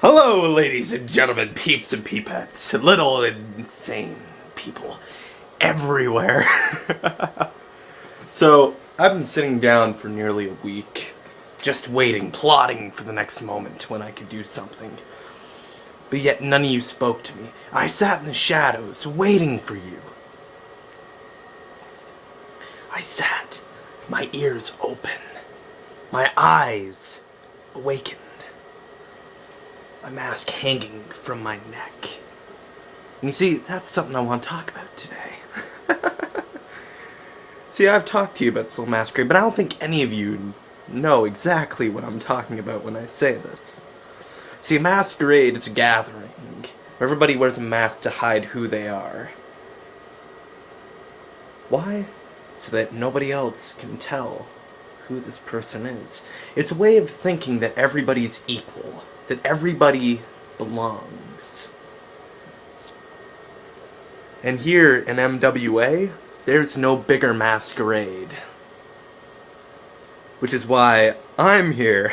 Hello, ladies and gentlemen, peeps and peepettes, little insane people everywhere. So, I've been sitting down for nearly a week, just waiting, plotting for the next moment when I could do something. But yet none of you spoke to me. I sat in the shadows, waiting for you. I sat, my ears open, my eyes awakened, my mask hanging from my neck. And you see, that's something I want to talk about today. See, I've talked to you about Soul Masquerade, but I don't think any of you know exactly what I'm talking about when I say this. See, a masquerade is a gathering where everybody wears a mask to hide who they are. Why? So that nobody else can tell who this person is. It's a way of thinking that everybody's equal, that everybody belongs. And here in MWA, there's no bigger masquerade. Which is why I'm here.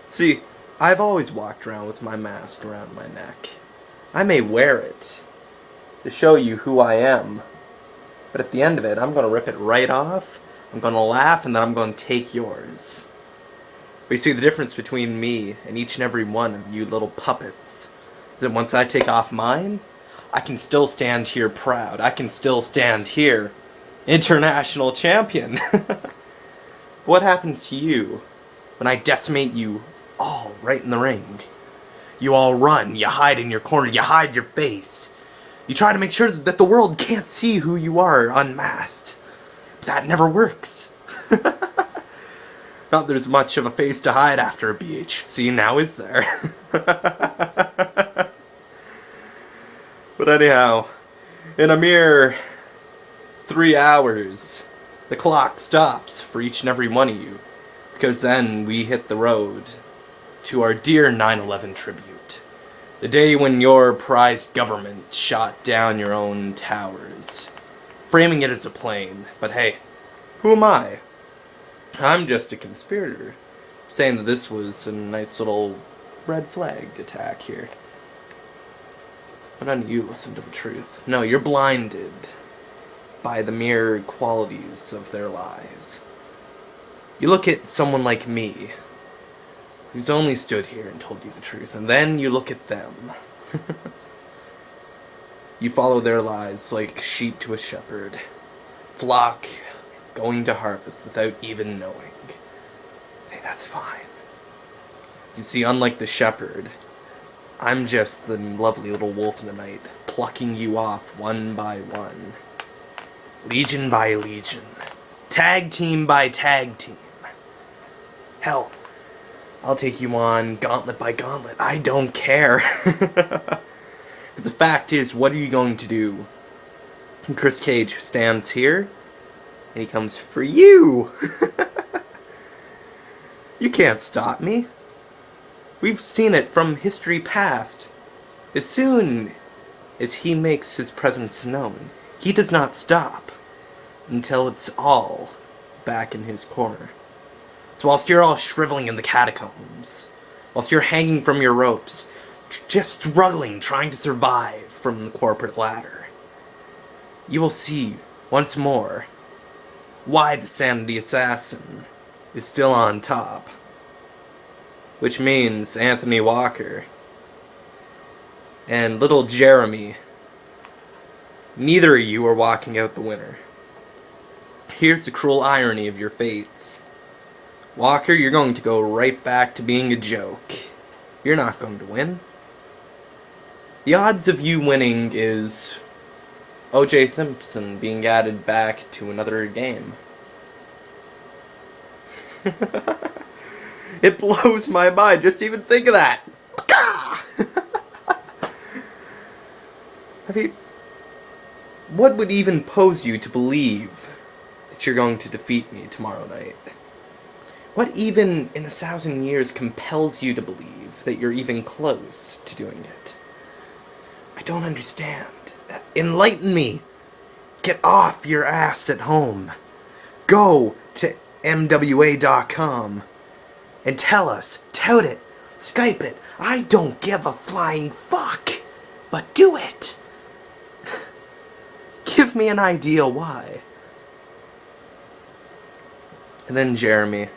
See, I've always walked around with my mask around my neck. I may wear it to show you who I am, but at the end of it, I'm going to rip it right off, I'm going to laugh, and then I'm going to take yours. But you see, the difference between me and each and every one of you little puppets is that once I take off mine, I can still stand here proud. I can still stand here international champion. What happens to you when I decimate you all right in the ring? You all run, you hide in your corner, you hide your face. You try to make sure that the world can't see who you are unmasked. But that never works. Not there's much of a face to hide after a BHC, now is there? But anyhow, in a mere 3 hours, the clock stops for each and every one of you, because then we hit the road to our dear 9/11 tribute. The day when your prized government shot down your own towers, framing it as a plane. But hey, who am I? I'm just a conspirator, saying that this was a nice little red flag attack here. But none of you listen to the truth. No, you're blinded by the mere qualities of their lies. You look at someone like me, who's only stood here and told you the truth, and then you look at them. You follow their lies like sheep to a shepherd, flock going to harvest without even knowing. Hey, that's fine. You see, unlike the shepherd, I'm just the lovely little wolf in the night, plucking you off one by one. Legion by legion. Tag team by tag team. Hell, I'll take you on gauntlet by gauntlet. I don't care. But the fact is, what are you going to do? And Chris Cage stands here, and he comes for you. You can't stop me. We've seen it from history past. As soon as he makes his presence known, he does not stop until it's all back in his corner. So whilst you're all shriveling in the catacombs, whilst you're hanging from your ropes, just struggling, trying to survive from the corporate ladder, you will see once more why the Sanity Assassin is still on top. Which means Anthony Walker and little Jeremy, neither of you are walking out the winner. Here's the cruel irony of your fates. Walker, you're going to go right back to being a joke. You're not going to win. The odds of you winning is O.J. Simpson being added back to another game. It blows my mind just to even think of that. I mean, what would even pose you to believe that you're going to defeat me tomorrow night? What even in 1,000 years compels you to believe that you're even close to doing it? I don't understand. Enlighten me. Get off your ass at home. Go to MWA.com and tell us, tout it, Skype it. I don't give a flying fuck, but do it. Give me an idea why. And then Jeremy.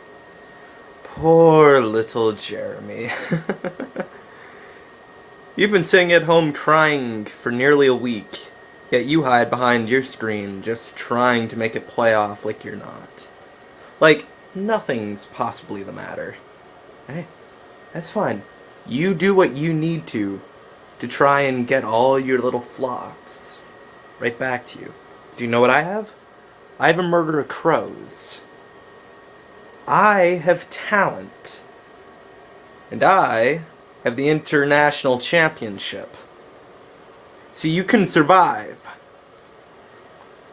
Poor little Jeremy. You've been sitting at home crying for nearly a week, yet you hide behind your screen just trying to make it play off like you're not. Like, nothing's possibly the matter. Hey, that's fine. You do what you need to try and get all your little flocks right back to you. Do you know what I have? I have a murder of crows. I have talent. And I have the international championship. So you can survive.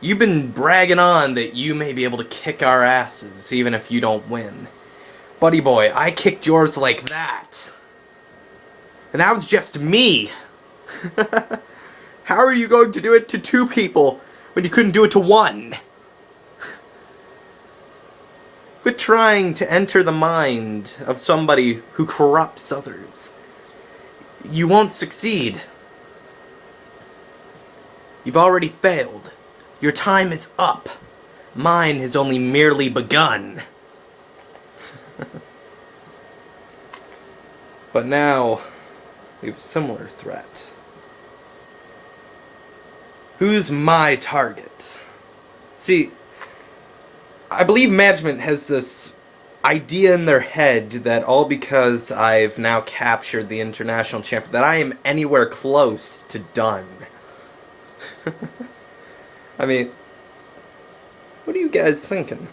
You've been bragging on that you may be able to kick our asses even if you don't win. Buddy boy, I kicked yours like that. And that was just me. How are you going to do it to 2 people when you couldn't do it to 1? Quit trying to enter the mind of somebody who corrupts others. You won't succeed. You've already failed. Your time is up. Mine has only merely begun. But now, we have a similar threat. Who's my target? See, I believe management has this idea in their head that all because I've now captured the international champion, that I am anywhere close to done. I mean, what are you guys thinking?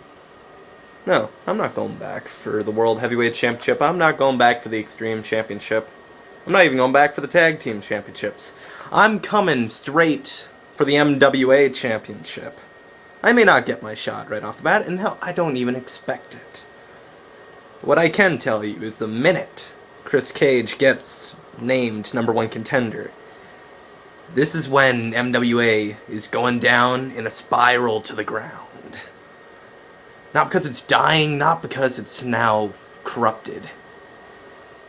No, I'm not going back for the World Heavyweight Championship. I'm not going back for the Extreme Championship. I'm not even going back for the Tag Team Championships. I'm coming straight for the MWA Championship. I may not get my shot right off the bat, and hell, I don't even expect it. What I can tell you is the minute Chris Cage gets named #1 contender, this is when MWA is going down in a spiral to the ground. Not because it's dying, not because it's now corrupted,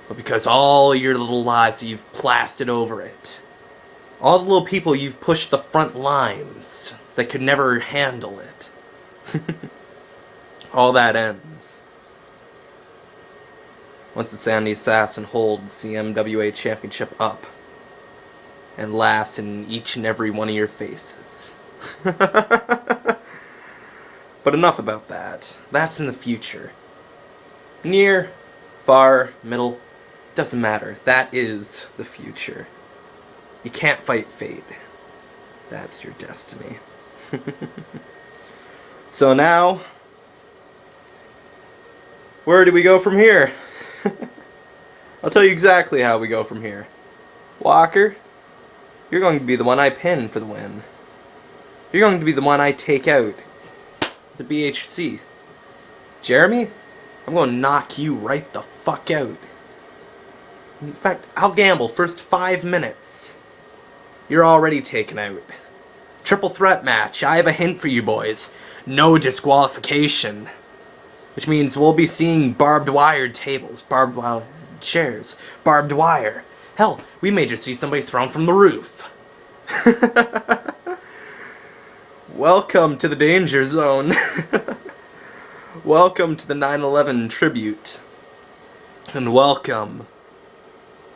but because all your little lives that you've plastered over it, all the little people you've pushed the front lines that could never handle it, all that ends once the Sandy Assassin holds the MWA Championship up and laughs in each and every one of your faces. But enough about that. That's in the future. Near, far, middle, doesn't matter. That is the future. You can't fight fate. That's your destiny. So now, where do we go from here? I'll tell you exactly how we go from here. Walker, you're going to be the one I pin for the win. You're going to be the one I take out. The BHC. Jeremy, I'm going to knock you right the fuck out. In fact, I'll gamble first 5 minutes. You're already taken out. Triple threat match. I have a hint for you boys. No disqualification. Which means we'll be seeing barbed wire tables, barbed wire chairs, barbed wire. Hell, we may just see somebody thrown from the roof. Welcome to the danger zone. Welcome to the 9/11 tribute. And welcome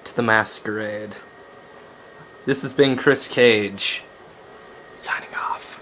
to the masquerade. This has been Chris Cage, signing off.